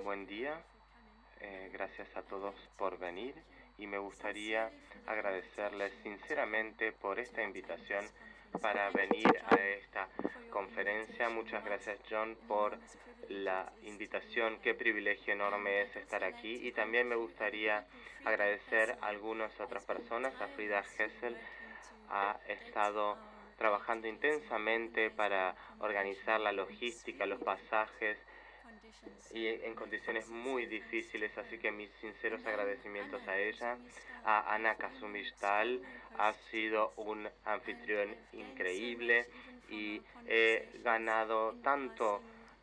Buen día, gracias a todos por venir y me gustaría agradecerles sinceramente por esta invitación para venir a esta conferencia. Muchas gracias, John, por la invitación. Qué privilegio enorme es estar aquí. Y también me gustaría agradecer a algunas otras personas. A Frida Hessel ha estado trabajando intensamente para organizar la logística, los pasajes, y en condiciones muy difíciles, así que mis sinceros agradecimientos a ella. A Ana Kasumistal, ha sido un anfitrión increíble y he ganado tanto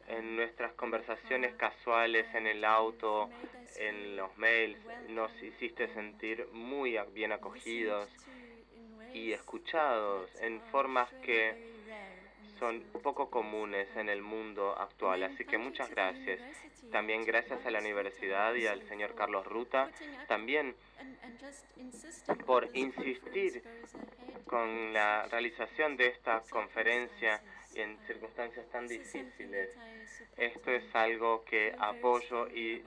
en nuestras conversaciones casuales, en el auto, en los mails. Nos hiciste sentir muy bien acogidos y escuchados en formas que son poco comunes en el mundo actual, así que muchas gracias. También gracias a la universidad y al señor Carlos Ruta, también por insistir con la realización de esta conferencia y en circunstancias tan difíciles. Esto es algo que apoyo y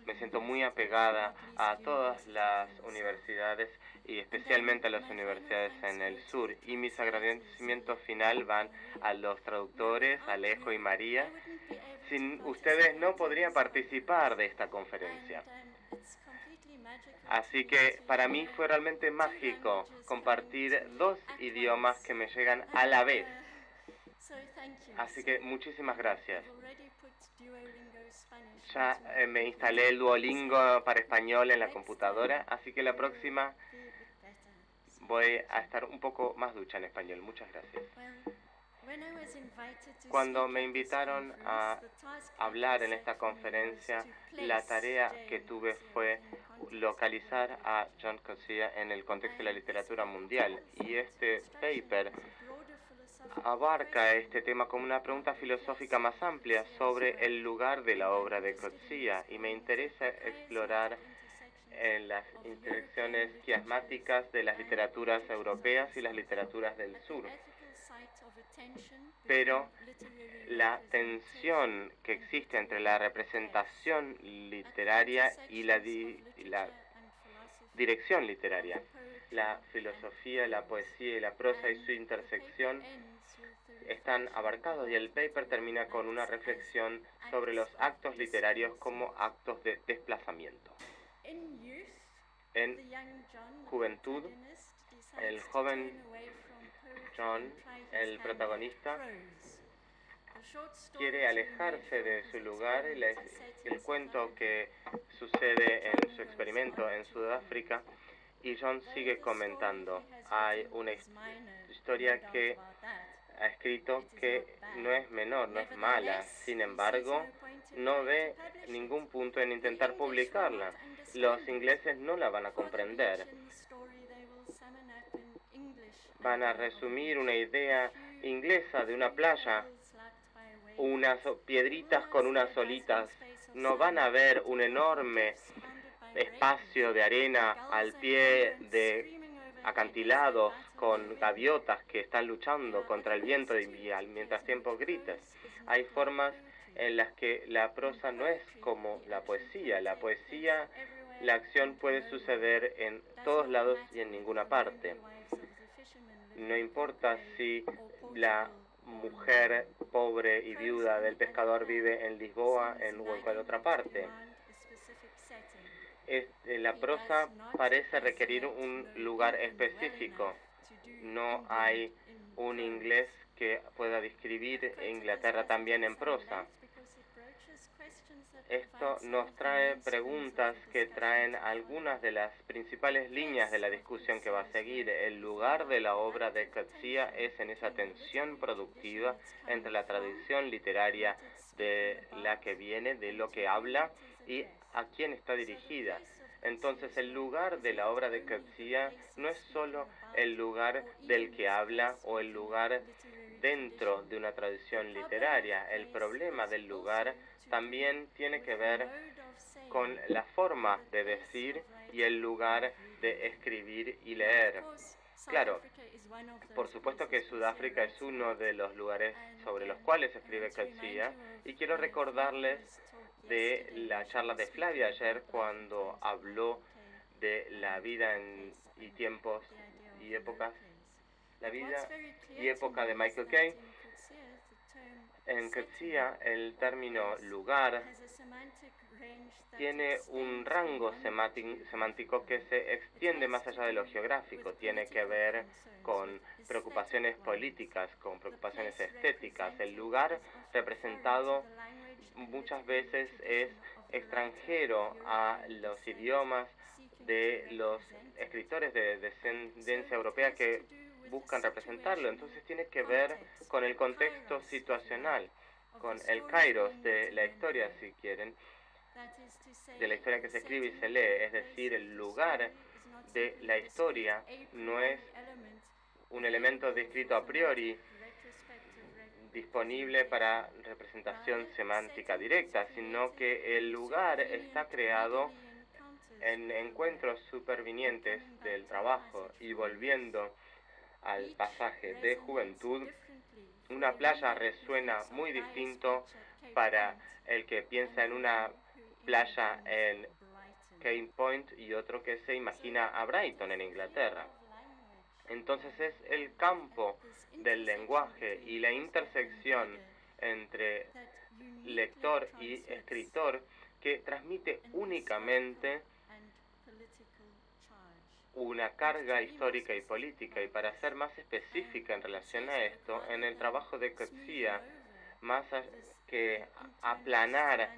me siento muy apegada a todas las universidades y especialmente a las universidades en el sur. Y mis agradecimientos final van a los traductores, Alejo y María. Sin ustedes no podría participar de esta conferencia. Así que para mí fue realmente mágico compartir dos idiomas que me llegan a la vez. Así que muchísimas gracias. Ya me instalé el Duolingo para español en la computadora, así que la próxima voy a estar un poco más ducha en español. Muchas gracias. Cuando me invitaron a hablar en esta conferencia, la tarea que tuve fue localizar a John Coetzee en el contexto de la literatura mundial. Y este paper abarca este tema como una pregunta filosófica más amplia sobre el lugar de la obra de Coetzee, y me interesa explorar en las intersecciones quiasmáticas de las literaturas europeas y las literaturas del sur. Pero la tensión que existe entre la representación literaria y la dirección literaria, la filosofía, la poesía y la prosa y su intersección están abarcados, y el paper termina con una reflexión sobre los actos literarios como actos de desplazamiento. En juventud, el joven John, el protagonista, quiere alejarse de su lugar. El cuento que sucede en su experimento en Sudáfrica, y John sigue comentando. Hay una historia que ha escrito que no es menor, no es mala. Sin embargo, no ve ningún punto en intentar publicarla. Los ingleses no la van a comprender. Van a resumir una idea inglesa de una playa, unas piedritas con unas olitas. No van a ver un enorme espacio de arena al pie de acantilados con gaviotas que están luchando contra el viento y al mientras tiempo gritas. Hay formas en las que la prosa no es como la poesía. La poesía, la acción puede suceder en todos lados y en ninguna parte. No importa si la mujer pobre y viuda del pescador vive en Lisboa o en cualquier otra parte. La prosa parece requerir un lugar específico. No hay un inglés que pueda describir Inglaterra también en prosa. Esto nos trae preguntas que traen algunas de las principales líneas de la discusión que va a seguir. El lugar de la obra de Coetzee es en esa tensión productiva entre la tradición literaria de la que viene, de lo que habla, y a quién está dirigida. Entonces, el lugar de la obra de Coetzee no es solo el lugar del que habla o el lugar dentro de una tradición literaria. El problema del lugar también tiene que ver con la forma de decir y el lugar de escribir y leer. Claro, Por supuesto que Sudáfrica es uno de los lugares sobre los cuales escribe Coetzee, y quiero recordarles de la charla de Flavia ayer cuando habló de la vida y tiempos y épocas, la vida y época de Michael Kay. En Coetzee el término lugar tiene un rango semántico que se extiende más allá de lo geográfico. Tiene que ver con preocupaciones políticas, con preocupaciones estéticas. El lugar representado muchas veces es extranjero a los idiomas de los escritores de descendencia europea que buscan representarlo. Entonces tiene que ver con el contexto situacional, con el kairos de la historia, si quieren, de la historia que se escribe y se lee. Es decir, el lugar de la historia no es un elemento descrito a priori disponible para representación semántica directa, sino que el lugar está creado en encuentros supervinientes del trabajo. Y volviendo al pasaje de juventud, una playa resuena muy distinto para el que piensa en una playa en Cane Point y otro que se imagina a Brighton en Inglaterra. Entonces es el campo del lenguaje y la intersección entre lector y escritor que transmite únicamente una carga histórica y política. Y para ser más específica en relación a esto, en el trabajo de Coetzee, más que aplanar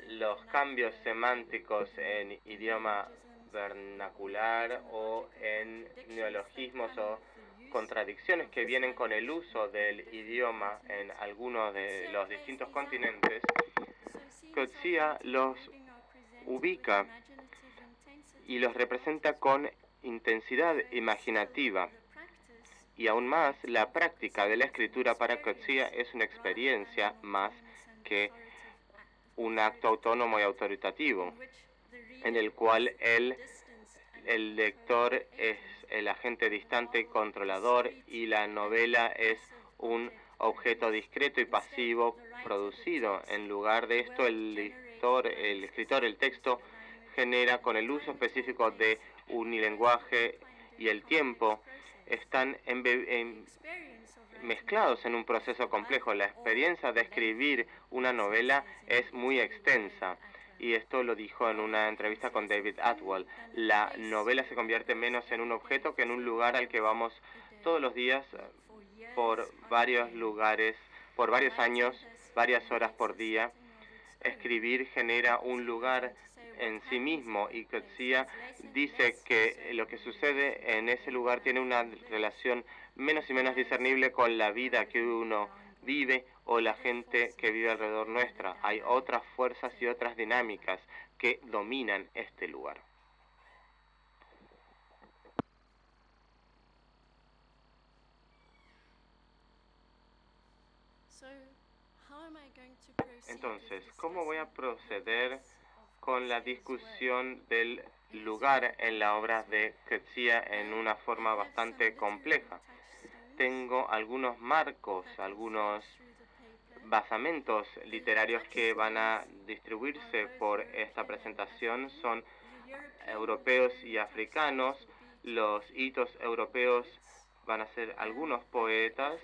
los cambios semánticos en idioma vernacular o en neologismos o contradicciones que vienen con el uso del idioma en algunos de los distintos continentes, Coetzee los ubica y los representa con intensidad imaginativa. Y aún más, la práctica de la escritura para Coetzee es una experiencia más que un acto autónomo y autoritativo, en el cual el lector es el agente distante y controlador, y la novela es un objeto discreto y pasivo producido. En lugar de esto, el escritor, el texto, genera con el uso específico de unilenguaje y el tiempo, están mezclados en un proceso complejo. La experiencia de escribir una novela es muy extensa, y esto lo dijo en una entrevista con David Atwell. La novela se convierte menos en un objeto que en un lugar al que vamos todos los días por varios lugares, por varios años, varias horas por día. Escribir genera un lugar en sí mismo, y Coetzee dice que lo que sucede en ese lugar tiene una relación menos y menos discernible con la vida que uno vive o la gente que vive alrededor nuestra. Hay otras fuerzas y otras dinámicas que dominan este lugar. Entonces, ¿cómo voy a proceder con la discusión del lugar en la obra de Coetzee en una forma bastante compleja? Tengo algunos marcos, algunos basamentos literarios que van a distribuirse por esta presentación. Son europeos y africanos. Los hitos europeos van a ser algunos poetas,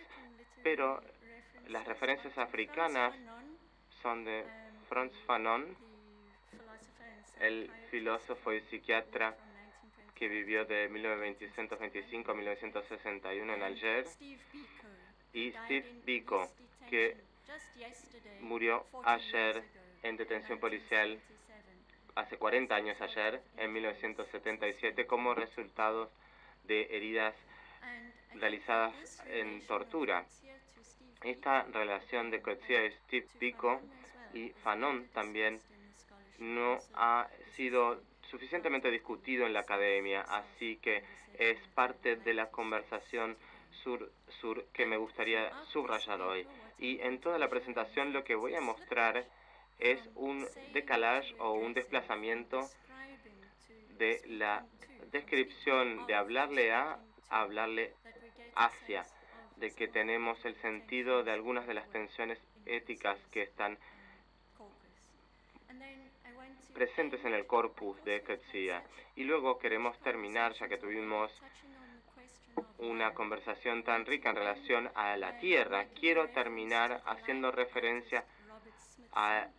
pero las referencias africanas son de Frantz Fanon, el filósofo y psiquiatra que vivió de 1925 a 1961 en Alger, y Steve Biko, que murió ayer en detención policial, hace 40 años ayer, en 1977, como resultado de heridas realizadas en tortura. Esta relación de Coetzee, Steve Biko y Fanon también no ha sido suficientemente discutido en la academia, así que es parte de la conversación sur que me gustaría subrayar hoy. Y en toda la presentación lo que voy a mostrar es un decalage o un desplazamiento de la descripción de hablarle a hablarle Asia, de que tenemos el sentido de algunas de las tensiones éticas que están presentes en el corpus de Qadsiya. Y luego queremos terminar, ya que tuvimos una conversación tan rica en relación a la Tierra, quiero terminar haciendo referencia al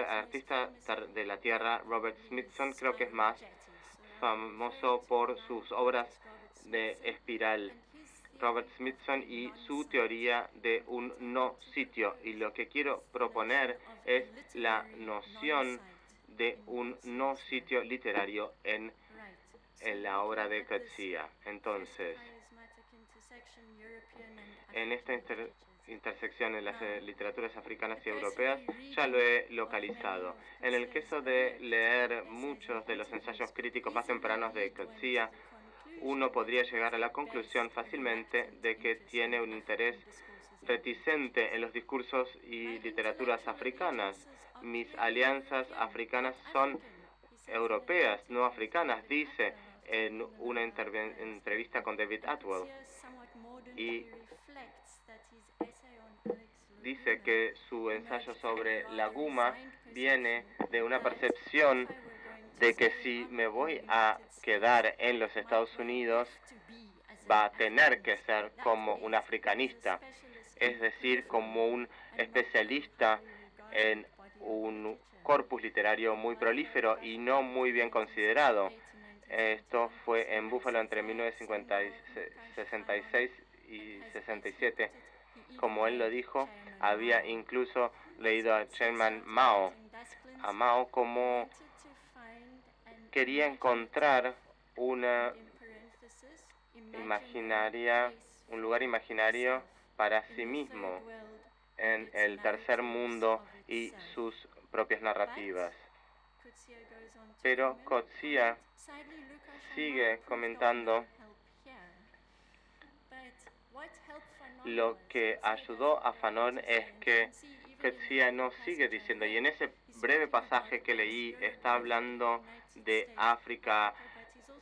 artista de la Tierra, Robert Smithson. Creo que es más famoso por sus obras de espiral. Robert Smithson y su teoría de un no sitio. Y lo que quiero proponer es la noción de un no sitio literario en la obra de Qadsiya. Entonces, en esta intersección en las literaturas africanas y europeas ya lo he localizado. En el caso de leer muchos de los ensayos críticos más tempranos de Qadsiya, uno podría llegar a la conclusión fácilmente de que tiene un interés reticente en los discursos y literaturas africanas. Mis alianzas africanas son europeas, no africanas, dice en una entrevista con David Atwell. Y dice que su ensayo sobre la guma viene de una percepción de que si me voy a quedar en los Estados Unidos, va a tener que ser como un africanista, es decir, como un especialista en un corpus literario muy prolífero y no muy bien considerado. Esto fue en Buffalo entre 1966 y 67. Como él lo dijo, había incluso leído a Chairman Mao, a Mao, como quería encontrar una un lugar imaginario para sí mismo en el tercer mundo y sus propias narrativas. Pero Qadsiya sigue comentando lo que ayudó a Fanon es que Qadsiya no sigue diciendo, y en ese breve pasaje que leí está hablando de África,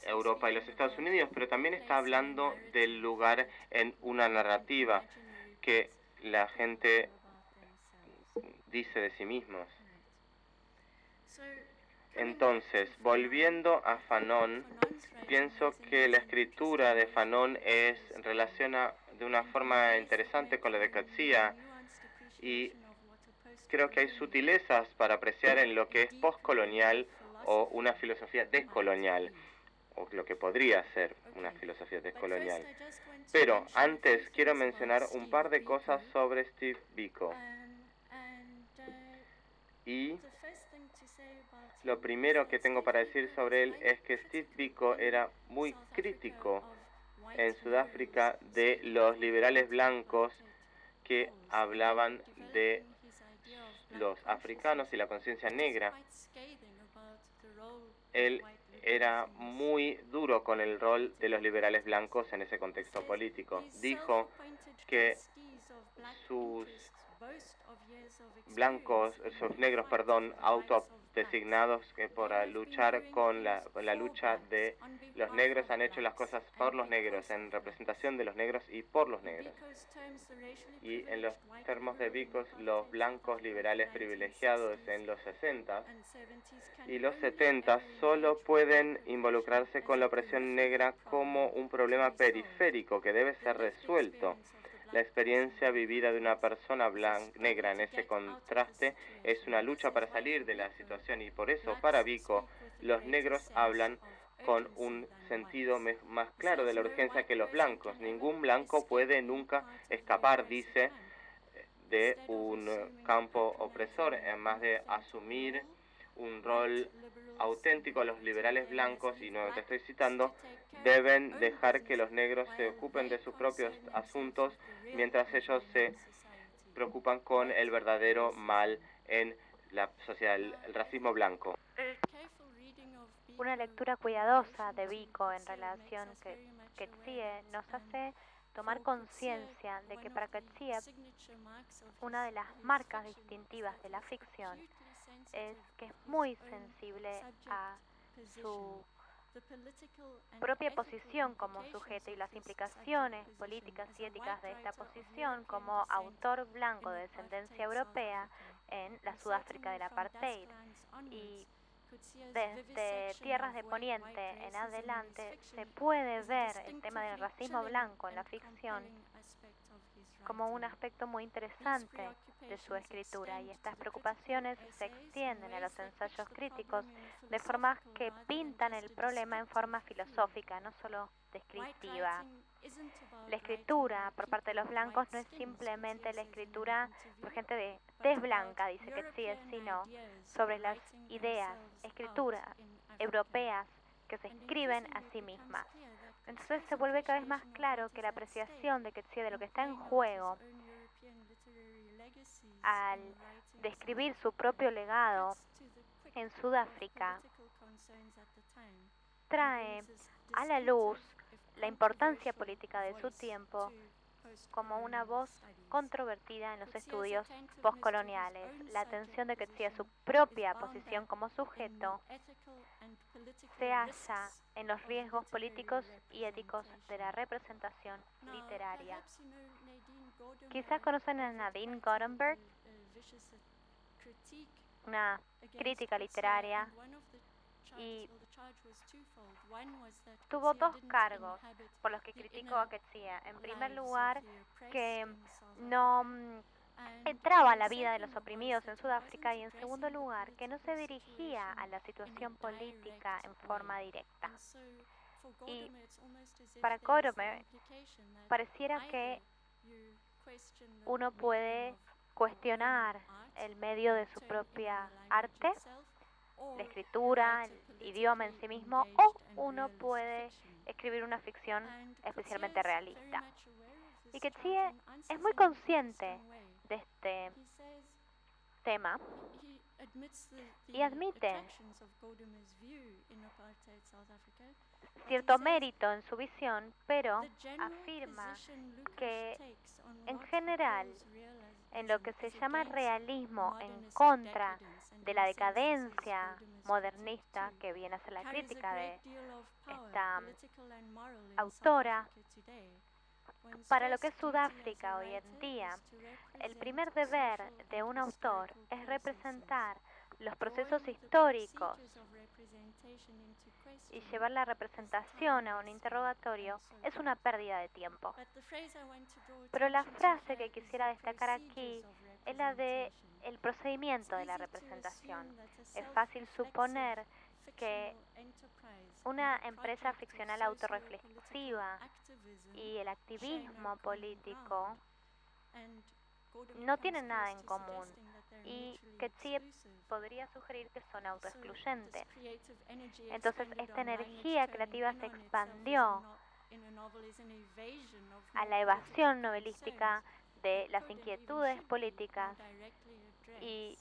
Europa y los Estados Unidos, pero también está hablando del lugar en una narrativa que la gente dice de sí mismos. Entonces, volviendo a Fanon, pienso que la escritura de Fanon relaciona de una forma interesante con la de Qadsiya, y creo que hay sutilezas para apreciar en lo que es postcolonial o una filosofía descolonial, o lo que podría ser una filosofía descolonial. Pero antes quiero mencionar un par de cosas sobre Steve Biko. Y lo primero que tengo para decir sobre él es que Steve Biko era muy crítico en Sudáfrica de los liberales blancos que hablaban de los africanos y la conciencia negra. Él era muy duro con el rol de los liberales blancos en ese contexto político. Dijo que sus negros, autodesignados que por luchar con la lucha de los negros han hecho las cosas por los negros, en representación de los negros y por los negros. Y en los términos de Biko, los blancos liberales privilegiados en los 60 y los 70 solo pueden involucrarse con la opresión negra como un problema periférico que debe ser resuelto. La experiencia vivida de una persona negra en ese contraste es una lucha para salir de la situación, y por eso para Biko los negros hablan con un sentido más claro de la urgencia que los blancos. Ningún blanco puede nunca escapar, dice, de un campo opresor, en más de asumir un rol auténtico. Los liberales blancos, y no te estoy citando, deben dejar que los negros se ocupen de sus propios asuntos mientras ellos se preocupan con el verdadero mal en la sociedad, el racismo blanco. Una lectura cuidadosa de Biko en relación que Qadsiya nos hace tomar conciencia de que para Qadsiya una de las marcas distintivas de la ficción es que es muy sensible a su propia posición como sujeto y las implicaciones políticas y éticas de esta posición como autor blanco de descendencia europea en la Sudáfrica del apartheid. Y desde Tierras de Poniente en adelante se puede ver el tema del racismo blanco en la ficción como un aspecto muy interesante de su escritura, y estas preocupaciones se extienden a los ensayos críticos de formas que pintan el problema en forma filosófica, no solo descriptiva. La escritura por parte de los blancos no es simplemente la escritura por gente de tez blanca, dice Coetzee, sino sobre las ideas, escrituras europeas que se escriben a sí mismas. Entonces se vuelve cada vez más claro que la apreciación de Coetzee de lo que está en juego al describir su propio legado en Sudáfrica trae a la luz la importancia política de su tiempo como una voz controvertida en los estudios postcoloniales. La atención de Coetzee a su propia posición como sujeto se halla en los riesgos políticos y éticos de la representación literaria. Quizás conocen a Nadine Gothenburg, una crítica literaria, y tuvo dos cargos por los que criticó a Coetzee. En primer lugar, que no entraba a la vida de los oprimidos en Sudáfrica, y en segundo lugar, que no se dirigía a la situación política en forma directa. Y para Gothenburg pareciera que uno puede cuestionar el medio de su propia arte, la escritura, el idioma en sí mismo, o uno puede escribir una ficción especialmente realista. Y Coetzee es muy consciente de este tema y admite cierto mérito en su visión, pero afirma que en general, en lo que se llama realismo en contra de la decadencia modernista, que viene a ser la crítica de esta autora, para lo que es Sudáfrica hoy en día, el primer deber de un autor es representar los procesos históricos y llevar la representación a un interrogatorio es una pérdida de tiempo. Pero la frase que quisiera destacar aquí es la de el procedimiento de la representación. Es fácil suponer que una empresa ficcional autorreflexiva y el activismo político no tienen nada en común, y Coetzee podría sugerir que son autoexcluyentes. Entonces esta energía creativa se expandió a la evasión novelística de las inquietudes políticas, y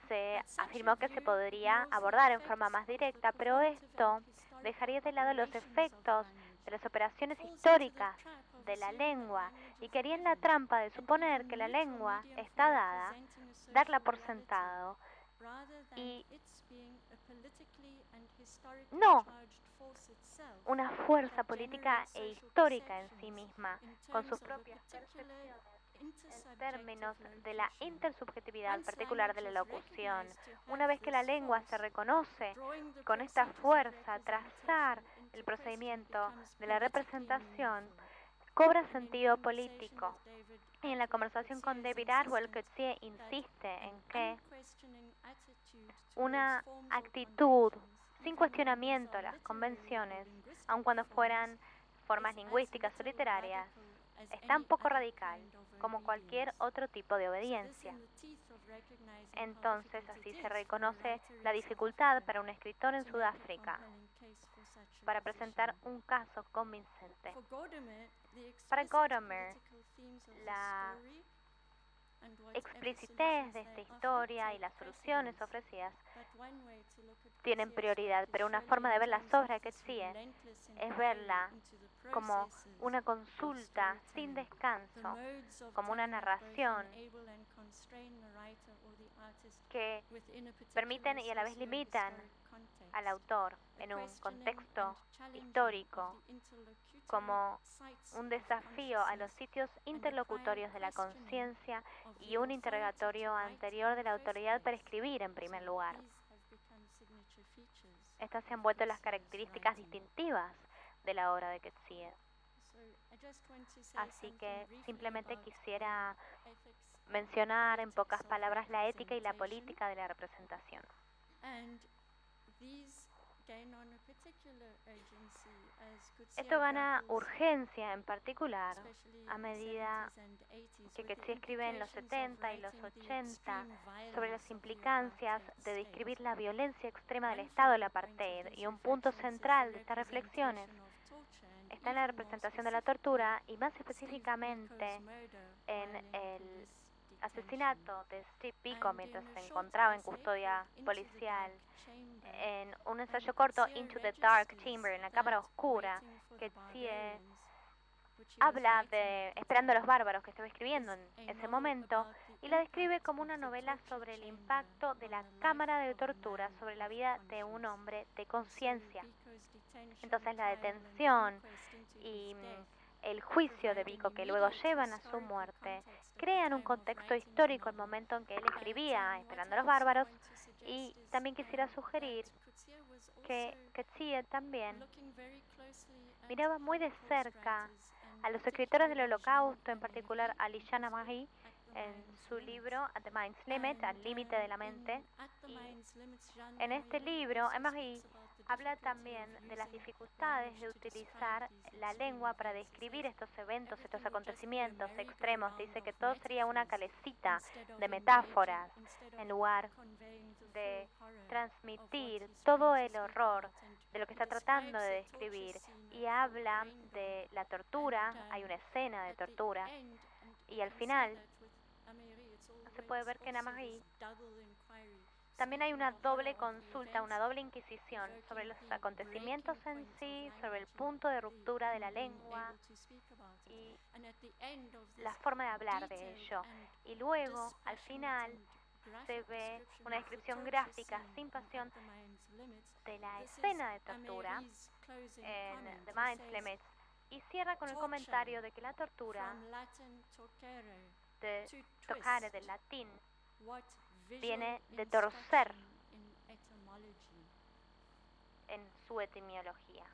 se afirmó que se podría abordar en forma más directa, pero esto dejaría de lado los efectos de las operaciones históricas de la lengua, y quería en la trampa de suponer que la lengua está dada, darla por sentado, y no una fuerza política e histórica en sí misma, con sus propias percepciones en términos de la intersubjetividad particular de la locución. Una vez que la lengua se reconoce con esta fuerza, trazar el procedimiento de la representación cobra sentido político. Y en la conversación con David Arwell, Coetzee insiste en que una actitud sin cuestionamiento a las convenciones, aun cuando fueran formas lingüísticas o literarias, es tan poco radical como cualquier otro tipo de obediencia. Entonces, así se reconoce la dificultad para un escritor en Sudáfrica para presentar un caso convincente. Para Gothenburg, la explicitez de esta historia y las soluciones ofrecidas tienen prioridad, pero una forma de ver las obras de Coetzee es verla como una consulta sin descanso, como una narración que permiten y a la vez limitan al autor en un contexto histórico, como un desafío a los sitios interlocutorios de la conciencia y un interrogatorio anterior de la autoridad para escribir en primer lugar. Estas se han vuelto las características distintivas de la obra de Coetzee. Así que simplemente quisiera mencionar en pocas palabras la ética y la política de la representación. Esto gana urgencia en particular a medida que Coetzee escribe en los 70 y los 80 sobre las implicancias de describir la violencia extrema del Estado del apartheid, y un punto central de estas reflexiones está en la representación de la tortura y más específicamente en el asesinato de Steve Biko mientras se encontraba en custodia policial. En un ensayo corto, Into the Dark Chamber, en la cámara oscura, Coetzee habla de Esperando a los bárbaros, que estaba escribiendo en ese momento, y la describe como una novela sobre el impacto de la cámara de tortura sobre la vida de un hombre de conciencia. Entonces la detención y el juicio de Biko, que luego llevan a su muerte, crean un contexto histórico el momento en que él escribía Esperando a los bárbaros. Y también quisiera sugerir que Coetzee también miraba muy de cerca a los escritores del Holocausto, en particular a Liliana Marie, en su libro At the Mind's Limit, al límite de la mente. Y en este libro, Marie habla también de las dificultades de utilizar la lengua para describir estos eventos, estos acontecimientos extremos. Dice que todo sería una calecita de metáforas en lugar de transmitir todo el horror de lo que está tratando de describir. Y habla de la tortura, hay una escena de tortura, y al final se puede ver que en Marie también hay una doble consulta, una doble inquisición sobre los acontecimientos en sí, sobre el punto de ruptura de la lengua y la forma de hablar de ello. Y luego, al final, se ve una descripción gráfica sin pasión de la escena de tortura en The Mind's Limits, y cierra con el comentario de que la tortura, de tocare del latín, viene de torcer en su etimología.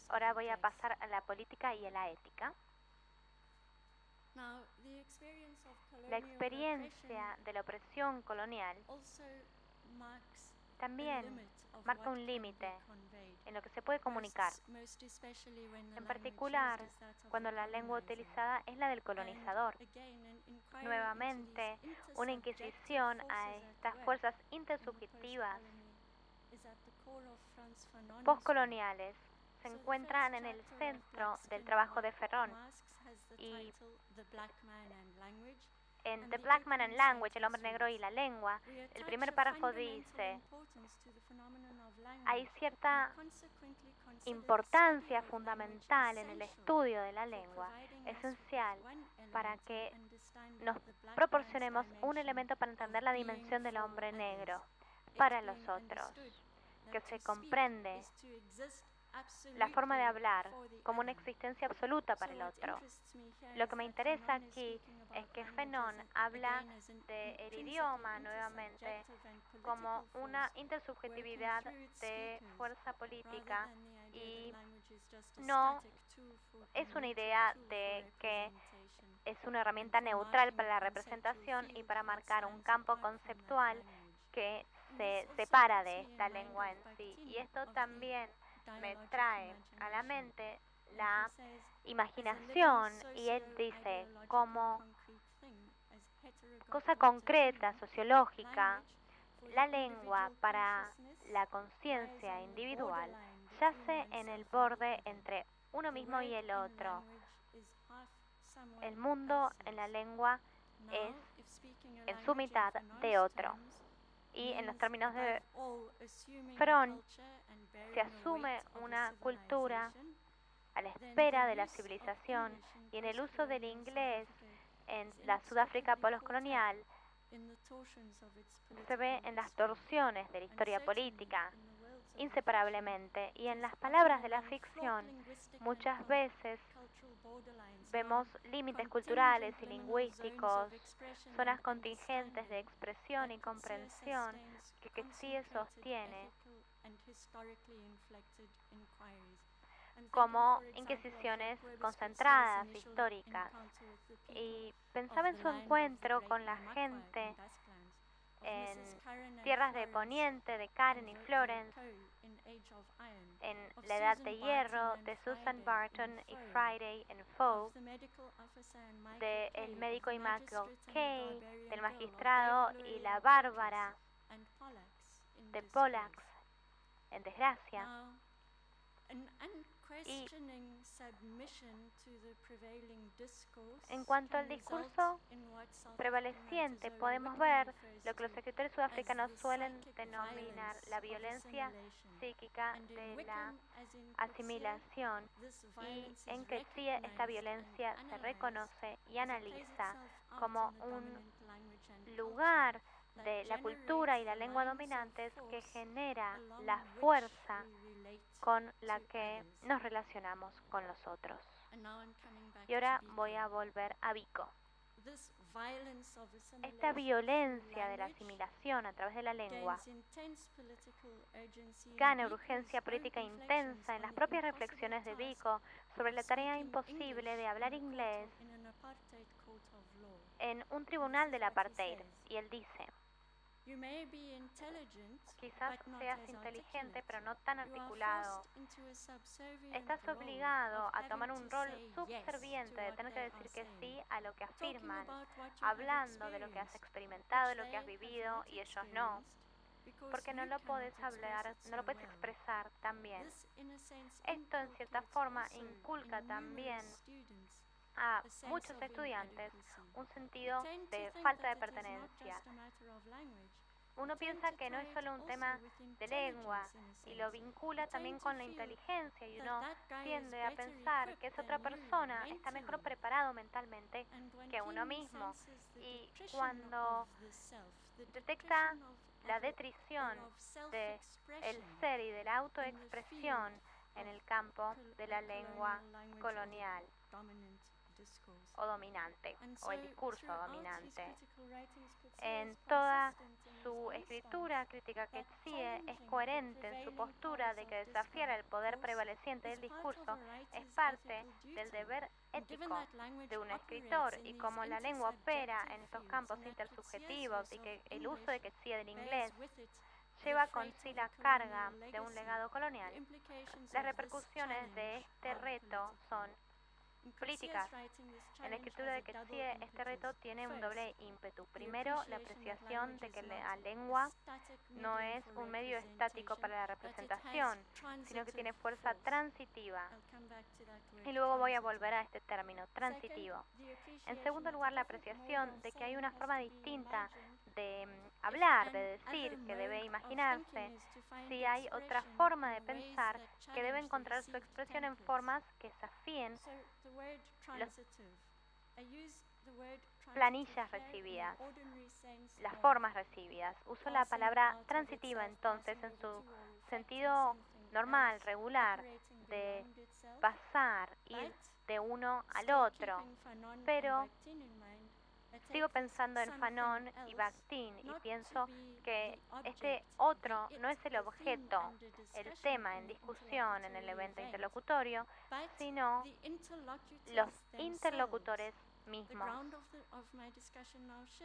Ahora voy a pasar a la política y a la ética. La experiencia de la opresión colonial también marca un límite en lo que se puede comunicar, en particular cuando la lengua utilizada es la del colonizador. Nuevamente, una inquisición a estas fuerzas intersubjetivas postcoloniales se encuentran en el centro del trabajo de Ferron. Y en The Black Man and Language, El hombre negro y la lengua, el primer párrafo dice: hay cierta importancia fundamental en el estudio de la lengua, esencial para que nos proporcionemos un elemento para entender la dimensión del hombre negro para los otros, que se comprende la forma de hablar como una existencia absoluta para el otro. Lo que me interesa aquí es que Fanon habla del idioma nuevamente como una intersubjetividad de fuerza política, y no es una idea de que es una herramienta neutral para la representación y para marcar un campo conceptual que se separa de esta lengua en sí. Y esto también me trae a la mente la imaginación, y él dice como cosa concreta, sociológica, la lengua para la conciencia individual yace en el borde entre uno mismo y el otro. El mundo en la lengua es en su mitad de otro. Y en los términos de Fromm, se asume una cultura a la espera de la civilización, y en el uso del inglés en la Sudáfrica postcolonial se ve en las torsiones de la historia política, inseparablemente, y en las palabras de la ficción muchas veces vemos límites culturales y lingüísticos, zonas contingentes de expresión y comprensión que Coetzee sostiene como inquisiciones concentradas, históricas. Y pensaba en su encuentro con la gente en Tierras de Poniente, de Karen y Florence, en La Edad de Hierro, de Susan Barton y Friday en Foe, de El médico y Michael Kay, del magistrado y la Bárbara, de Pollax en Desgracia. Y en cuanto al discurso prevaleciente, podemos ver lo que los escritores sudafricanos suelen denominar la violencia psíquica de la asimilación, y en Coetzee esta violencia se reconoce y analiza como un lugar de la cultura y la lengua dominantes que genera la fuerza con la que nos relacionamos con los otros. Y ahora voy a volver a Biko. Esta violencia de la asimilación a través de la lengua gana urgencia política intensa en las propias reflexiones de Biko sobre la tarea imposible de hablar inglés en un tribunal del apartheid. Y él dice: quizás seas inteligente, pero no tan articulado. Estás obligado a tomar un rol subserviente de tener que decir que sí a lo que afirman, hablando de lo que has experimentado, lo que has vivido, y ellos no, porque no lo puedes hablar, no lo puedes expresar tan bien. Esto en cierta forma inculca también a muchos estudiantes un sentido de falta de pertenencia. Uno piensa que no es solo un tema de lengua y lo vincula también con la inteligencia, y uno tiende a pensar que esa otra persona está mejor preparado mentalmente que uno mismo. Y cuando detecta la detrición del ser y de la autoexpresión en el campo de la lengua colonial o dominante, o el discurso dominante. En toda su escritura crítica, Coetzee es coherente en su postura de que desafiar el poder prevaleciente del discurso es parte del deber ético de un escritor, y como la lengua opera en estos campos intersubjetivos y que el uso de Coetzee del inglés lleva con sí la carga de un legado colonial, las repercusiones de este reto son políticas. En la escritura de Coetzee, este reto tiene un doble ímpetu. Primero, la apreciación de que la lengua no es un medio estático para la representación, sino que tiene fuerza transitiva. Y luego voy a volver a este término, transitivo. En segundo lugar, la apreciación de que hay una forma distinta de hablar, de decir, que debe imaginarse, si hay otra forma de pensar que debe encontrar su expresión en formas que desafíen las planillas recibidas, las formas recibidas. Uso la palabra transitiva entonces en su sentido normal, regular, de pasar, ir de uno al otro, pero sigo pensando en Fanon y Bakhtin y pienso que este otro no es el objeto, el tema en discusión en el evento interlocutorio, sino los interlocutores mismos.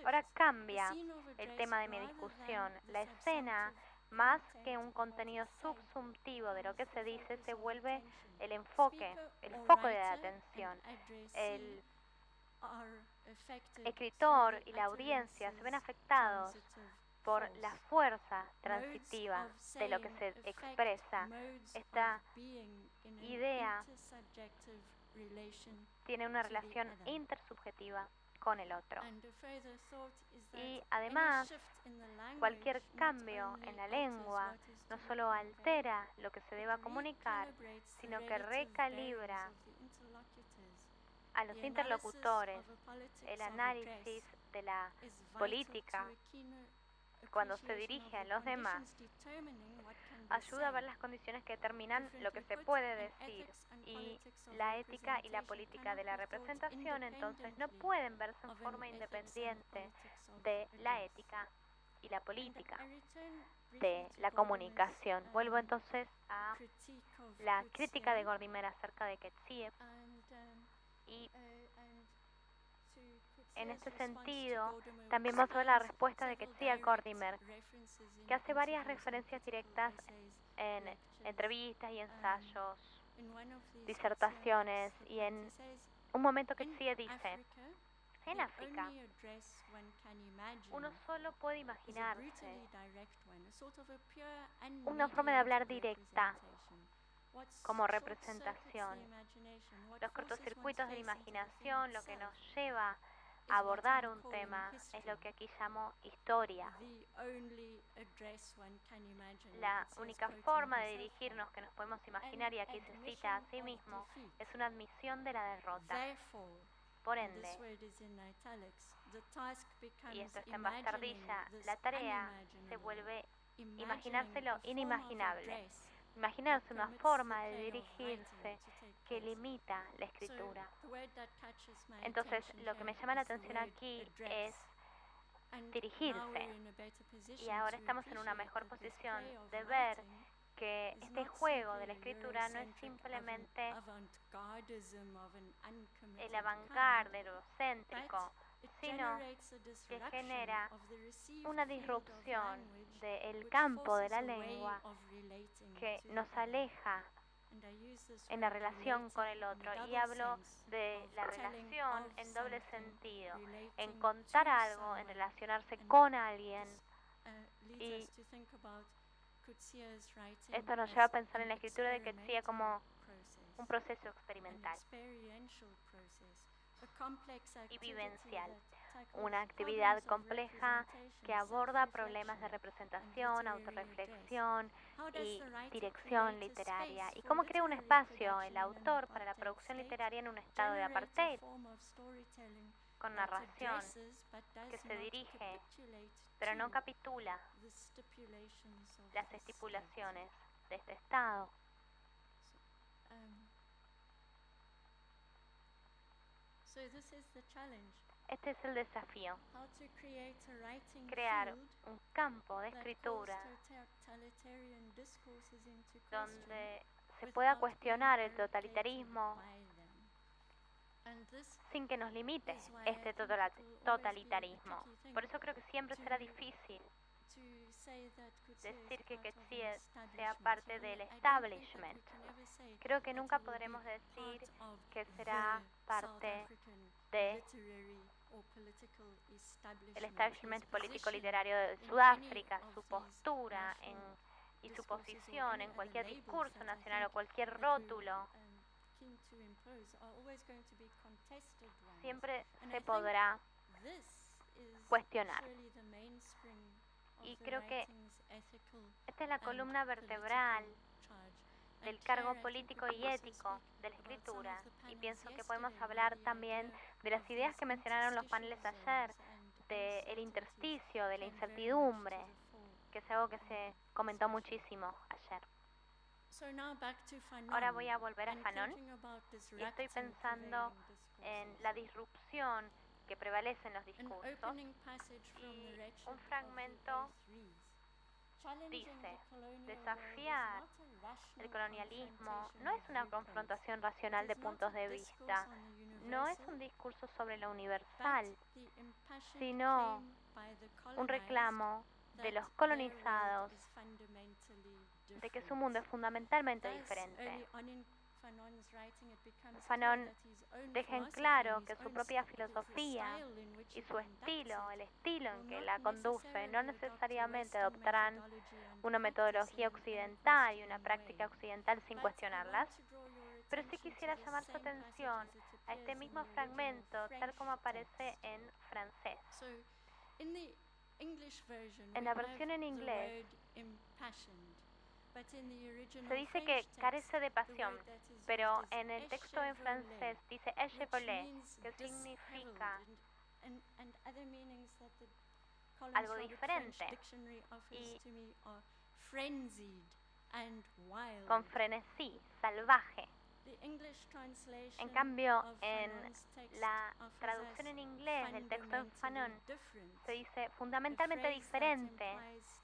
Ahora cambia el tema de mi discusión. La escena, más que un contenido subsuntivo de lo que se dice, se vuelve el enfoque, el foco de la atención. El escritor y la audiencia se ven afectados por la fuerza transitiva de lo que se expresa. Esta idea tiene una relación intersubjetiva con el otro. Y además, cualquier cambio en la lengua no solo altera lo que se deba comunicar, sino que recalibra a los interlocutores. El análisis de la política, cuando se dirige a los demás, ayuda a ver las condiciones que determinan lo que se puede decir, y la ética y la política de la representación entonces no pueden verse en forma independiente de la ética y la política de la comunicación. Vuelvo entonces a la crítica de Gordimer acerca de Qetsiyeh, y en este sentido también vamos a ver la respuesta de Qetsiyeh a Gordimer, que hace varias referencias directas en entrevistas y ensayos, disertaciones, y en un momento Qetsiyeh dice: en África, uno solo puede imaginarse una forma de hablar directa como representación. Los cortocircuitos de la imaginación, lo que nos lleva a abordar un tema, es lo que aquí llamo historia. La única forma de dirigirnos que nos podemos imaginar, y aquí se cita a sí mismo, es una admisión de la derrota. Por ende, y esto está en bastardilla, la tarea se vuelve imaginarse lo inimaginable. Imaginarse una forma de dirigirse que limita la escritura. Entonces, lo que me llama la atención aquí es dirigirse. Y ahora estamos en una mejor posición de ver que este juego de la escritura no es simplemente el avant-garde, el eurocéntrico, sino que genera una disrupción del campo de la lengua que nos aleja en la relación con el otro. Y hablo de la relación en doble sentido, en contar algo, en relacionarse con alguien. Y esto nos lleva a pensar en la escritura de Qetsiyeh como un proceso experimental y vivencial, una actividad compleja que aborda problemas de representación, autorreflexión y dirección literaria, y cómo crea un espacio el autor para la producción literaria en un estado de apartheid, con narración que se dirige pero no capitula las estipulaciones de este estado. Este es el desafío: crear un campo de escritura donde se pueda cuestionar el totalitarismo sin que nos limite este totalitarismo. Por eso creo que siempre será difícil decir que Qetsiyeh sea parte del establishment. Creo que nunca podremos decir que será parte del establishment político-literario de Sudáfrica. Su postura y su posición en cualquier discurso nacional o cualquier rótulo siempre se podrá cuestionar. Y creo que esta es la columna vertebral del cargo político y ético de la escritura, y pienso que podemos hablar también de las ideas que mencionaron los paneles ayer, del intersticio, de la incertidumbre, que es algo que se comentó muchísimo ayer. Ahora voy a volver a Fanon, y estoy pensando en la disrupción que prevalece en los discursos, y un fragmento dice: desafiar el colonialismo no es una confrontación racional de puntos de vista, no es un discurso sobre lo universal, sino un reclamo de los colonizados de que su mundo es fundamentalmente diferente. Fanon deja en claro que su propia filosofía y su estilo, el estilo en que la conduce, no necesariamente adoptarán una metodología occidental y una práctica occidental sin cuestionarlas, pero sí quisiera llamar su atención a este mismo fragmento tal como aparece en francés. En la versión en inglés se dice que carece de pasión, pero en el texto en francés dice échevelé, que significa algo diferente y con frenesí, salvaje. En cambio, en la traducción en inglés del texto en Fanon se dice fundamentalmente diferente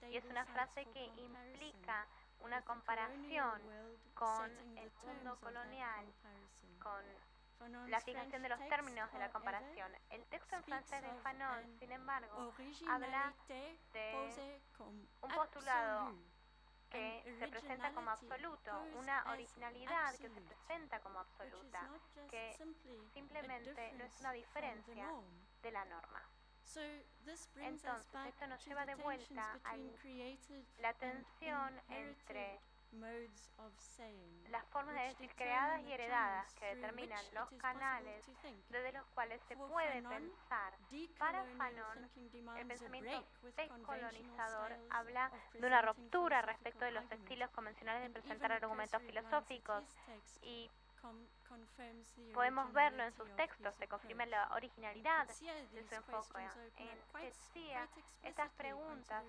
y es una frase que implica una comparación con el mundo colonial, con la fijación de los términos de la comparación. El texto en francés de Fanon, sin embargo, habla de un postulado que se presenta como absoluto, una originalidad que se presenta como absoluta, que simplemente no es una diferencia de la norma. Entonces, esto nos lleva de vuelta a la tensión entre las formas de decir creadas y heredadas que determinan los canales desde los cuales se puede pensar. Para Fanon, el pensamiento descolonizador habla de una ruptura respecto de los estilos convencionales de presentar argumentos filosóficos y podemos verlo en sus textos, se confirma la originalidad de su enfoque. En Coetzee, estas preguntas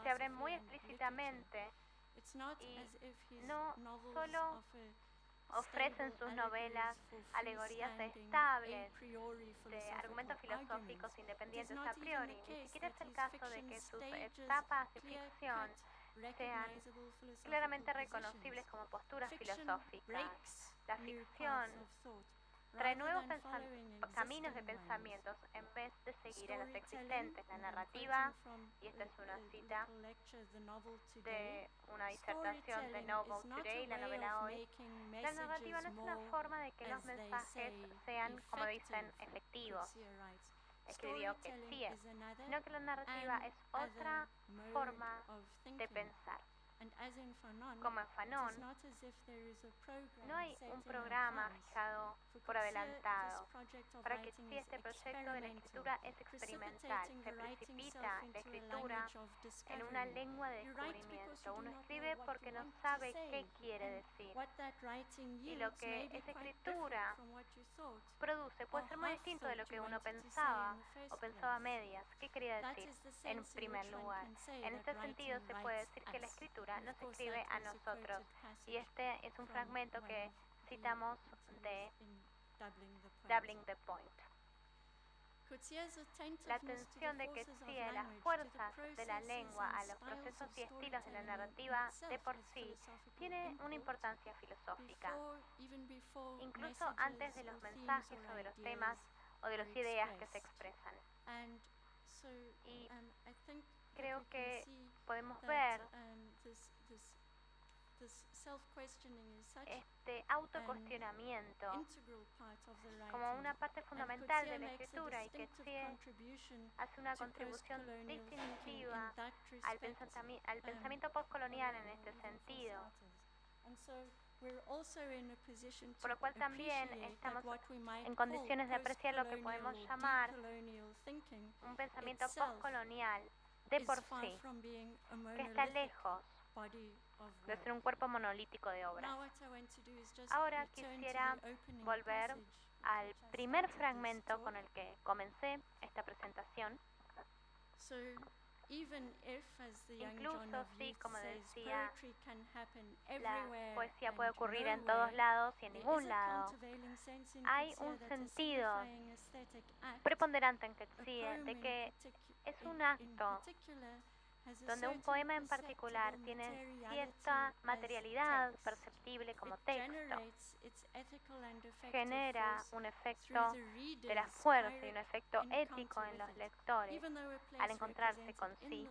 se abren muy explícitamente y no solo ofrecen sus novelas alegorías estables de argumentos filosóficos independientes a priori, ni siquiera es el caso de que sus etapas de ficción sean claramente reconocibles como posturas filosóficas. La ficción trae nuevos caminos de pensamientos en vez de seguir en los existentes. La narrativa, y esta es una cita de una disertación de Noble Today, la novela Hoy, la narrativa no es una forma de que los mensajes sean, como dicen, efectivos, escribió Coetzee, sino que la narrativa es otra forma de pensar. Como en Fanon, no hay un programa fijado por adelantado. Para Coetzee, este proyecto de la escritura es experimental. Se precipita la escritura en una lengua de descubrimiento. Uno escribe porque no sabe qué quiere decir. Y lo que esa escritura produce puede ser muy distinto de lo que uno pensaba o pensaba a medias. ¿Qué quería decir? En primer lugar, en este sentido se puede decir que la escritura nos escribe a nosotros. Y este es un fragmento que citamos de Doubling the Point. La atención de Coetzee a las fuerzas de la lengua, a los procesos y estilos de la narrativa de por sí, tiene una importancia filosófica, incluso antes de los mensajes o de los temas o de las ideas que se expresan. Y creo que podemos ver este autocuestionamiento como una parte fundamental de la escritura, y Coetzee hace una contribución distintiva al pensamiento postcolonial en este sentido, por lo cual también estamos en condiciones de apreciar lo que podemos llamar un pensamiento postcolonial de por sí, que está lejos de ser un cuerpo monolítico de obras. Ahora quisiera volver al primer fragmento con el que comencé esta presentación. Incluso si, como decía, la poesía puede ocurrir en todos lados y en ningún lado, hay un sentido preponderante en Coetzee de que es un acto donde un poema en particular tiene cierta materialidad perceptible como texto, genera un efecto de la fuerza y un efecto ético en los lectores al encontrarse con sí.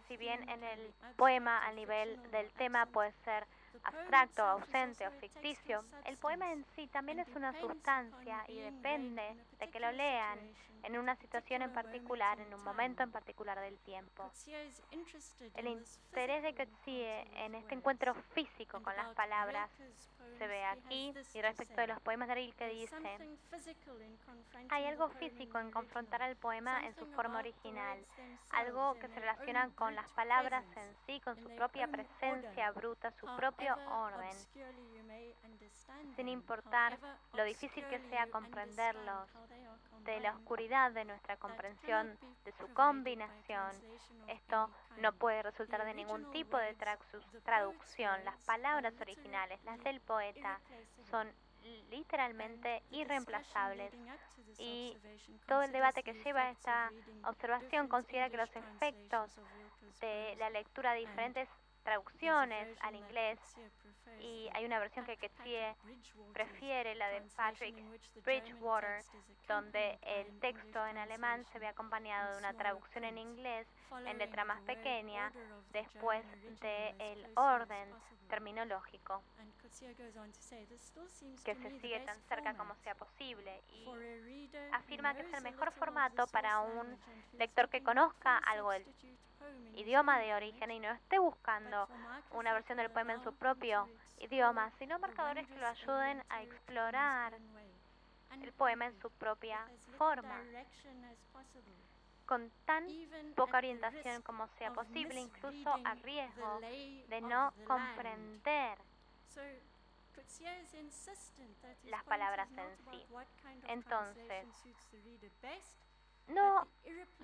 Si bien en el poema, al nivel del tema, puede ser abstracto, ausente o ficticio, el poema en sí también es una sustancia y depende de que lo lean en una situación en particular, en un momento en particular del tiempo. El interés de Coetzee en este encuentro físico con las palabras se ve aquí, y respecto de los poemas de Rilke dice: hay algo físico en confrontar al poema en su forma original, algo que se relaciona con las palabras en sí, con su propia presencia bruta, su propio orden, sin importar lo difícil que sea comprenderlos, de la oscuridad de nuestra comprensión, de su combinación. Esto no puede resultar de ningún tipo de traducción. Las palabras originales, las del poeta, son literalmente irreemplazables, y todo el debate que lleva a esta observación considera que los efectos de la lectura de diferentes traducciones al inglés, y hay una versión que Coetzee prefiere, la de Patrick Bridgewater, donde el texto en alemán se ve acompañado de una traducción en inglés en letra más pequeña después del orden terminológico, que se sigue tan cerca como sea posible, y afirma que es el mejor formato para un lector que conozca algo del idioma de origen y no esté buscando una versión del poema en su propio idioma, sino marcadores que lo ayuden a explorar el poema en su propia forma, con tan poca orientación como sea posible, incluso a riesgo de no comprender las palabras en sí. Entonces, no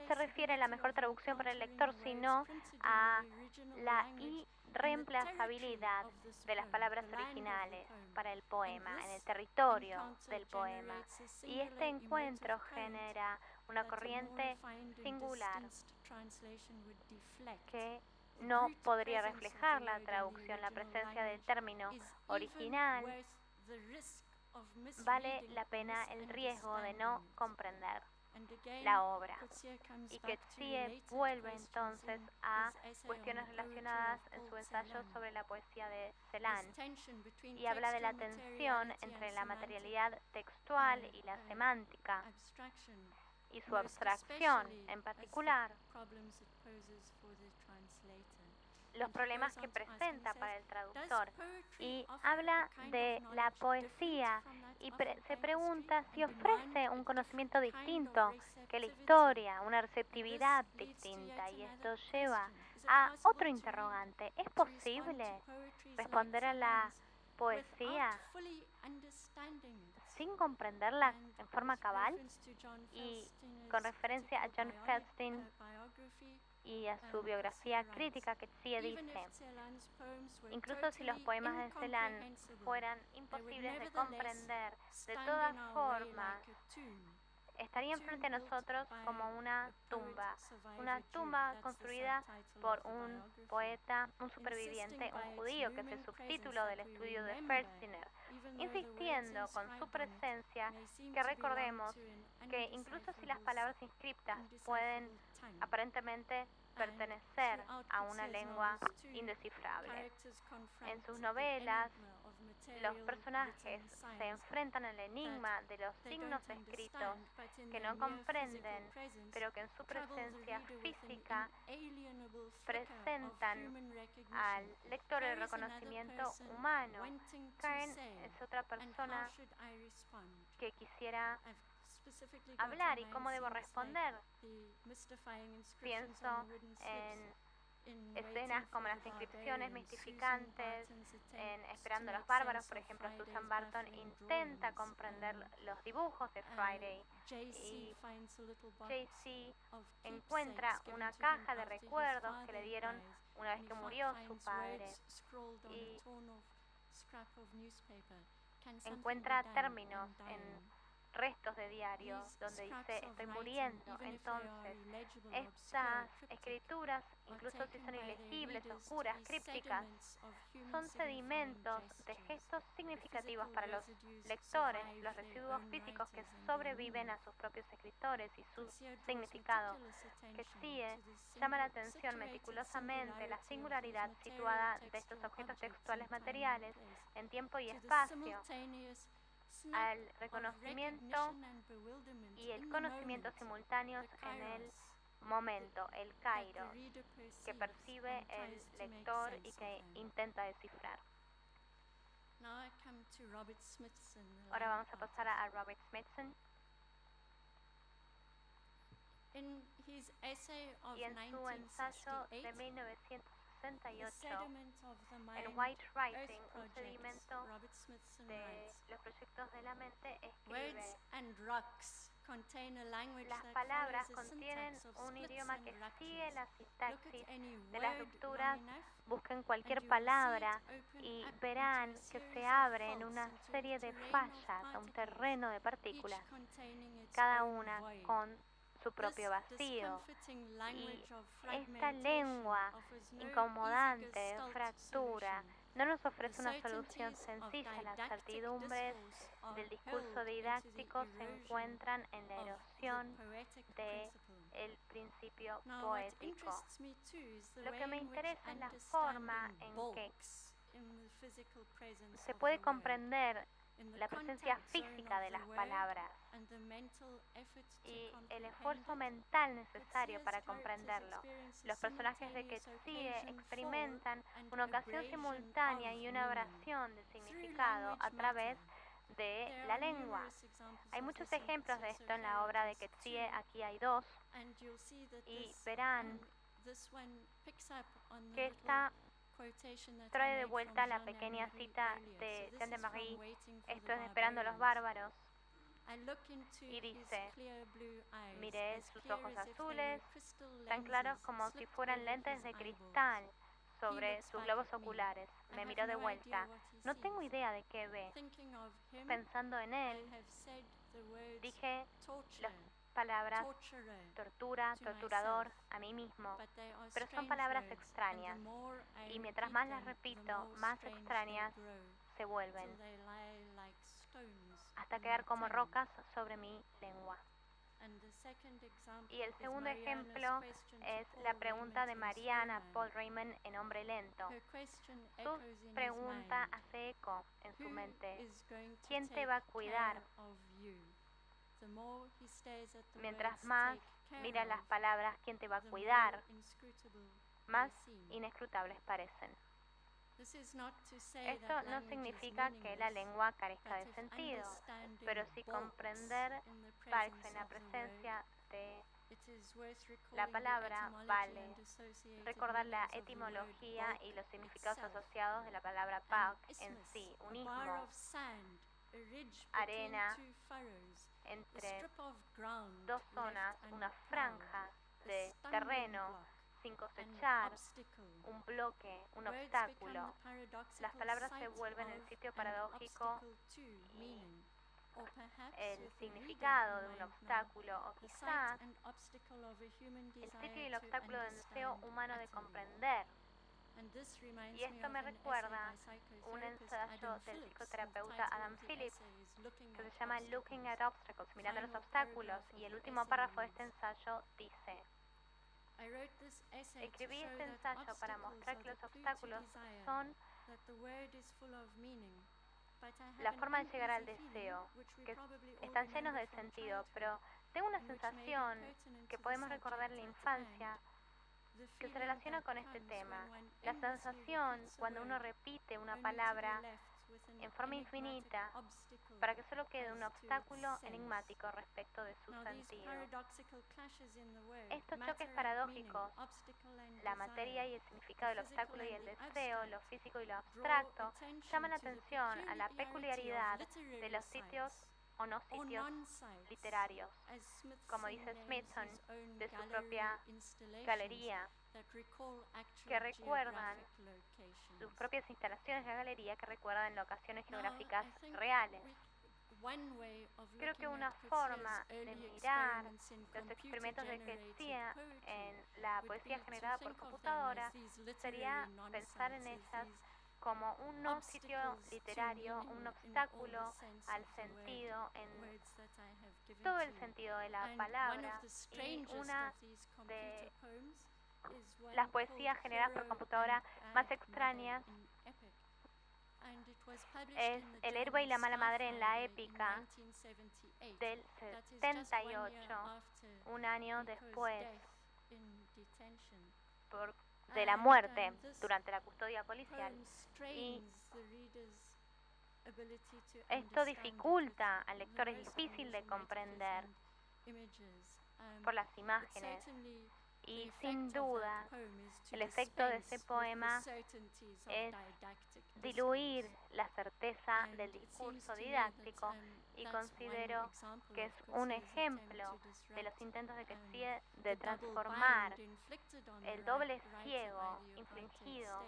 se refiere a la mejor traducción para el lector, sino a la irreemplazabilidad de las palabras originales para el poema, en el territorio del poema. Y este encuentro genera una corriente singular que no podría reflejar la traducción. La presencia del término original vale la pena el riesgo de no comprender la obra. Y Coetzee vuelve entonces a cuestiones relacionadas en su ensayo sobre la poesía de Celan, y habla de la tensión entre la materialidad textual y la semántica, y su abstracción, en particular los problemas que presenta para el traductor, y habla de la poesía y se pregunta si ofrece un conocimiento distinto que la historia, una receptividad distinta, y esto lleva a otro interrogante: ¿es posible responder a la poesía sin comprenderla en forma cabal? Y con referencia a John Feldstein y a su biografía crítica, Coetzee dice: incluso si los poemas de Celan fueran imposibles de comprender, de todas formas estarían frente a nosotros como una tumba construida por un poeta, un superviviente, un judío, que es el subtítulo del estudio de Feldsteiner, insistiendo con su presencia que recordemos que incluso si las palabras inscriptas pueden aparentemente pertenecer a una lengua indescifrable, en sus novelas los personajes se enfrentan al enigma de los signos escritos que no comprenden, pero que en su presencia física presentan al lector el reconocimiento humano. Karen es otra persona que quisiera hablar. ¿Y cómo debo responder? Pienso en escenas como las inscripciones mistificantes en Esperando a los bárbaros, por ejemplo. Susan Barton intenta comprender los dibujos de Friday, y J.C. encuentra una caja de recuerdos que le dieron una vez que murió su padre, y encuentra términos en restos de diario donde dice: estoy muriendo. Entonces, estas escrituras, incluso si son ilegibles, oscuras, crípticas, son sedimentos de gestos significativos para los lectores, los residuos físicos que sobreviven a sus propios escritores y su significado. Ketsie llama la atención meticulosamente la singularidad situada de estos objetos textuales materiales en tiempo y espacio, al reconocimiento y el conocimiento simultáneos en el momento, el kairos, que percibe el lector y que intenta descifrar. Ahora vamos a pasar a Robert Smithson. Y en su ensayo de 1968, en White Writing, un sedimento de los proyectos de la mente, escribe: las palabras contienen un idioma que sigue la sintaxis de las rupturas. Busquen cualquier palabra y verán que se abre en una serie de fallas a un terreno de partículas, cada una con su propio vacío. Y esta lengua incomodante de fractura no nos ofrece una solución sencilla. Las certidumbres del discurso didáctico se encuentran en la erosión del principio poético. Lo que me interesa es la forma en que se puede comprender la presencia física de las palabras y el esfuerzo mental necesario para comprenderlo. Los personajes de Ketsie experimentan una ocasión simultánea y una abrasión de significado a través de la lengua. Hay muchos ejemplos de esto en la obra de Ketsie. Aquí hay dos, y verán que esta trae de vuelta la pequeña cita de Saint-Exupéry: esto es Esperando a los bárbaros, y dice: miré sus ojos azules, tan claros como si fueran lentes de cristal sobre sus globos oculares. Me miró de vuelta. No tengo idea de qué ve. Pensando en él, dije las palabras tortura, torturador, a mí mismo, pero son palabras extrañas, y mientras más las repito, más extrañas se vuelven, hasta quedar como rocas sobre mi lengua. Y el segundo ejemplo es la pregunta de Marianne a Paul Raymond en Hombre Lento. Su pregunta hace eco en su mente: ¿quién te va a cuidar? Mientras más mira las palabras ¿quién te va a cuidar?, más inescrutables parecen. Esto no significa que la lengua carezca de sentido, pero sí comprender Parks en la presencia de la palabra vale recordar la etimología y los significados asociados de la palabra Park en sí: un istmo, arena entre dos zonas, una franja de terreno sin cosechar, un bloque, un obstáculo. Las palabras se vuelven el sitio paradójico y el significado de un obstáculo, o quizás el sitio y el obstáculo del deseo humano de comprender. Y esto me recuerda un ensayo del psicoterapeuta Adam Phillips que se llama Looking at Obstacles, mirando los obstáculos, y el último párrafo de este ensayo dice: escribí este ensayo para mostrar que los obstáculos son la forma de llegar al deseo, que están llenos de sentido, pero tengo una sensación que podemos recordar en la infancia que se relaciona con este tema. La sensación cuando uno repite una palabra en forma infinita para que solo quede un obstáculo enigmático respecto de su sentido. Estos choques paradójicos, la materia y el significado del obstáculo y el deseo, lo físico y lo abstracto, llaman la atención a la peculiaridad de los sitios o no sitios literarios, como dice Smithson de su propia galería, que recuerdan sus propias instalaciones de la galería, que recuerdan locaciones geográficas reales. Creo que una forma de mirar los experimentos de Ketsie en la poesía generada por computadora sería pensar en ellas como un no sitio literario, un obstáculo al sentido en todo el sentido de la palabra, y una de las poesías generadas por computadora más extrañas es El héroe y la mala madre en la épica del 78, un año después de la muerte durante la custodia policial. Y esto dificulta al lector, es difícil de comprender por las imágenes. Y sin duda, el efecto de ese poema es diluir la certeza del discurso didáctico, y considero que es un ejemplo de los intentos de Coetzee de transformar el doble ciego infligido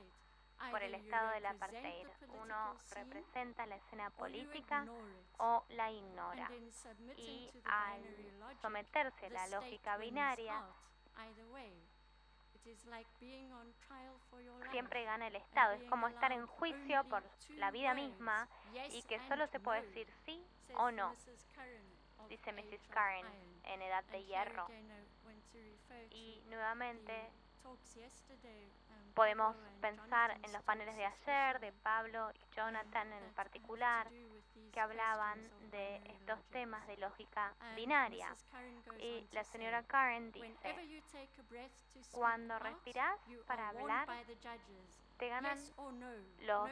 por el estado del apartheid. Uno representa la escena política o la ignora, y al someterse a la lógica binaria, siempre gana el Estado. Es como estar en juicio por la vida misma, y que solo se puede decir sí o no, dice Mrs. Karen en Edad de Hierro. Y nuevamente podemos pensar en los paneles de ayer de Pablo y Jonathan en particular, que hablaban de estos temas de lógica binaria. Y la señora Karen dice: cuando respiras para hablar, te ganan los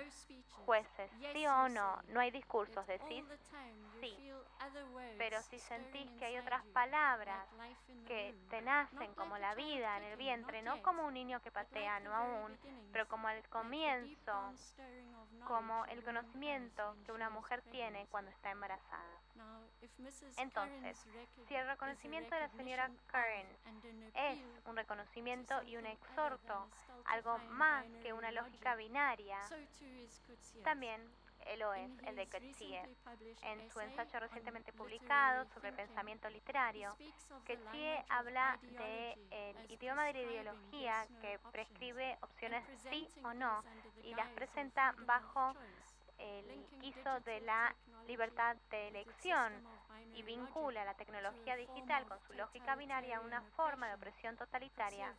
jueces, sí o no. No hay discursos, decís sí. Pero si sentís que hay otras palabras que te nacen como la vida en el vientre, no como un niño que patea, no aún, pero como al comienzo, como el conocimiento que una mujer tiene cuando está embarazada. Entonces, si el reconocimiento de la señora Karen es un reconocimiento y un exhorto, algo más que una lógica binaria, también lo es el de Coetzee. En su ensayo recientemente publicado sobre pensamiento literario, Coetzee habla del idioma de la ideología, que prescribe opciones sí o no y las presenta bajo el guiso de la libertad de elección, y vincula la tecnología digital con su lógica binaria a una forma de opresión totalitaria,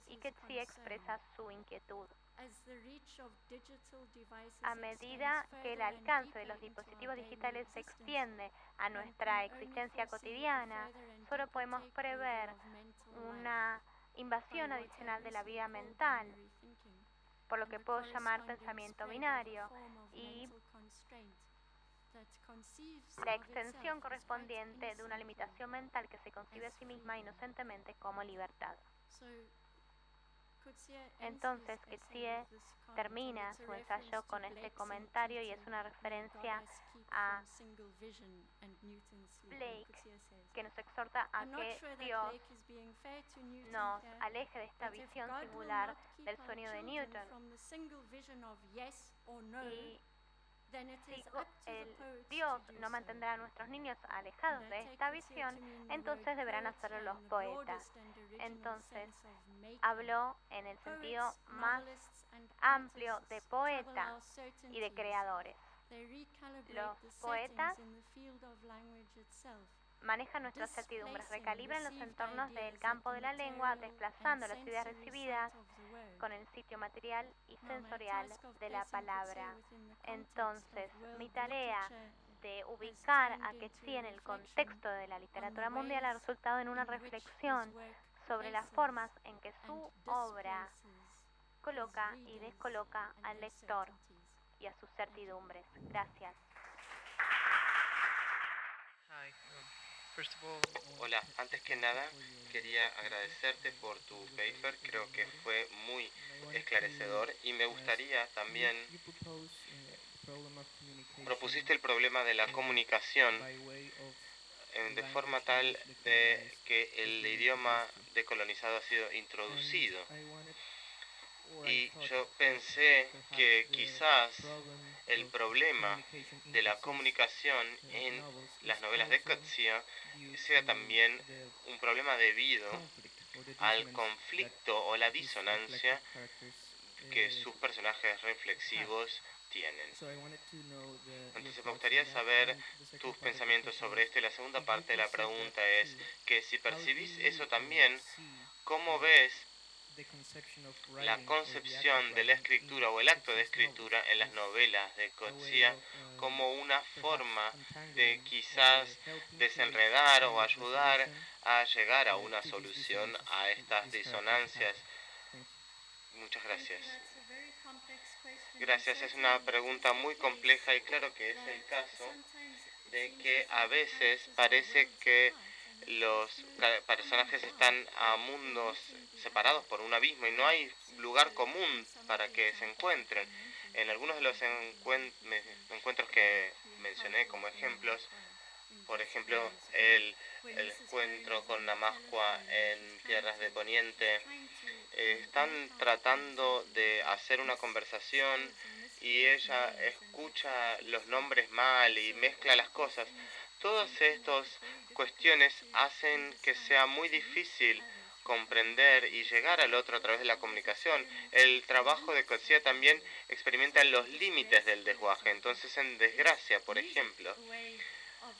y Coetzee expresa su inquietud. A medida que el alcance de los dispositivos digitales se extiende a nuestra existencia cotidiana, solo podemos prever una invasión adicional de la vida mental, por lo que puedo llamar pensamiento binario, y la extensión correspondiente de una limitación mental que se concibe a sí misma inocentemente como libertad. Entonces, Coetzee termina su ensayo con este comentario, y es una referencia a Blake, que nos exhorta a que Dios nos aleje de esta visión singular del sueño de Newton. Y si Dios no mantendrá a nuestros niños alejados de esta visión, entonces deberán hacerlo los poetas. Entonces, habló en el sentido más amplio de poeta y de creadores. Los poetas manejan nuestras certidumbres, recalibran los entornos del campo de la lengua, desplazando las ideas recibidas con el sitio material y sensorial de la palabra. Entonces, mi tarea de ubicar a Coetzee en el contexto de la literatura mundial ha resultado en una reflexión sobre las formas en que su obra coloca y descoloca al lector y a sus certidumbres. Gracias. Hola, antes que nada quería agradecerte por tu paper, creo que fue muy esclarecedor, y me gustaría también, propusiste el problema de la comunicación de forma tal de que el idioma decolonizado ha sido introducido. Y yo pensé que quizás el problema de la comunicación en las novelas de Coetzee sea también un problema debido al conflicto o la disonancia que sus personajes reflexivos tienen. Entonces me gustaría saber tus pensamientos sobre esto. Y la segunda parte de la pregunta es que si percibís eso también, ¿cómo ves la concepción de la escritura o el acto de escritura en las novelas de Coetzee como una forma de quizás desenredar o ayudar a llegar a una solución a estas disonancias? Muchas gracias. Gracias, es una pregunta muy compleja y claro que es el caso de que a veces parece que los personajes están a mundos separados por un abismo y no hay lugar común para que se encuentren. En algunos de los encuentros que mencioné como ejemplos, por ejemplo, el encuentro con Namazcua en Tierras de Poniente, están tratando de hacer una conversación y ella escucha los nombres mal y mezcla las cosas. Todas estas cuestiones hacen que sea muy difícil comprender y llegar al otro a través de la comunicación. El trabajo de Coetzee también experimenta los límites del lenguaje. Entonces, en Desgracia, por ejemplo,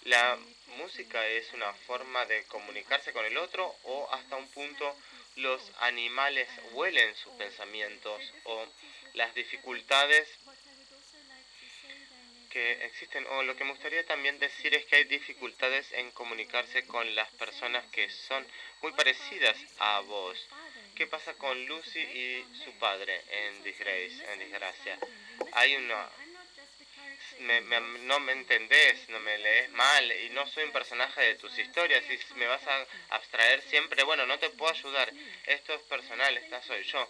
la música es una forma de comunicarse con el otro, o hasta un punto los animales huelen sus pensamientos, o las dificultades que existen. O lo que me gustaría también decir es que hay dificultades en comunicarse con las personas que son muy parecidas a vos. ¿Qué pasa con Lucy y su padre en Desgracia? Hay una... no me entendés, no me lees mal y no soy un personaje de tus historias y me vas a abstraer siempre, bueno, no te puedo ayudar, esto es personal, esta soy yo.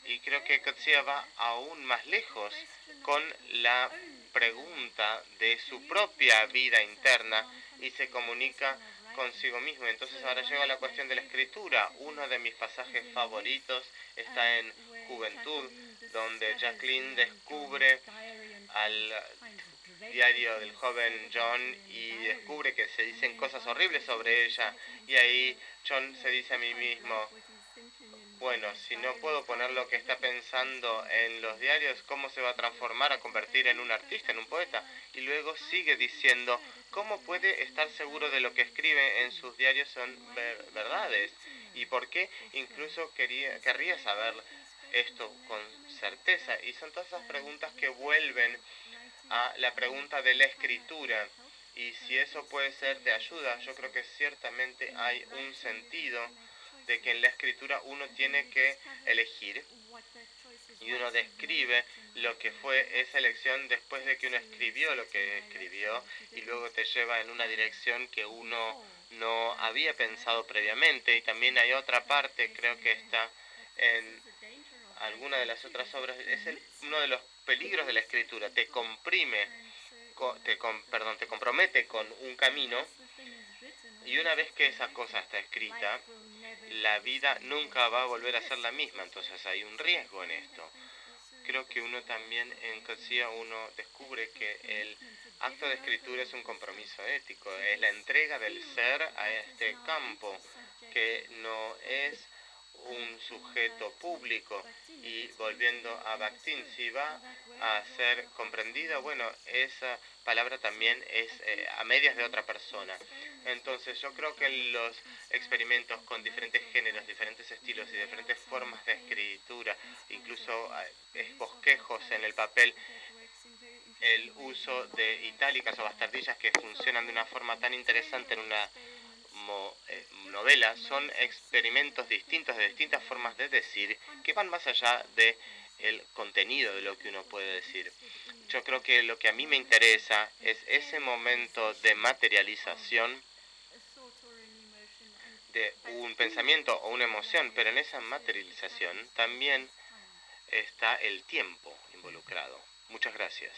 Y creo que Coetzee va aún más lejos con la pregunta de su propia vida interna y se comunica consigo mismo. Entonces ahora llega la cuestión de la escritura. Uno de mis pasajes favoritos está en Juventud, donde Jacqueline descubre al diario del joven John y descubre que se dicen cosas horribles sobre ella, y ahí John se dice a mí mismo, bueno, si no puedo poner lo que está pensando en los diarios, ¿cómo se va a transformar a convertir en un artista, en un poeta? Y luego sigue diciendo, ¿cómo puede estar seguro de lo que escribe en sus diarios son verdades? ¿Y por qué incluso querría saber esto con certeza? Y son todas esas preguntas que vuelven a la pregunta de la escritura. Y si eso puede ser de ayuda, yo creo que ciertamente hay un sentido de que en la escritura uno tiene que elegir y uno describe lo que fue esa elección después de que uno escribió lo que escribió, y luego te lleva en una dirección que uno no había pensado previamente. Y también hay otra parte, creo que está en alguna de las otras obras, es uno de los peligros de la escritura, te comprime, te compromete con un camino, y una vez que esa cosa está escrita, la vida nunca va a volver a ser la misma. Entonces hay un riesgo en esto. Creo que uno también en Coetzee uno descubre que el acto de escritura es un compromiso ético, es la entrega del ser a este campo, que no es un sujeto público. Y volviendo a Bakhtin, si va a ser comprendida, bueno, esa palabra también es a medias de otra persona. Entonces yo creo que los experimentos con diferentes géneros, diferentes estilos y diferentes formas de escritura, incluso bosquejos en el papel, el uso de itálicas o bastardillas que funcionan de una forma tan interesante en una novela, son experimentos distintos de distintas formas de decir que van más allá de el contenido de lo que uno puede decir. Yo creo que lo que a mí me interesa es ese momento de materialización de un pensamiento o una emoción, pero en esa materialización también está el tiempo involucrado. Muchas gracias.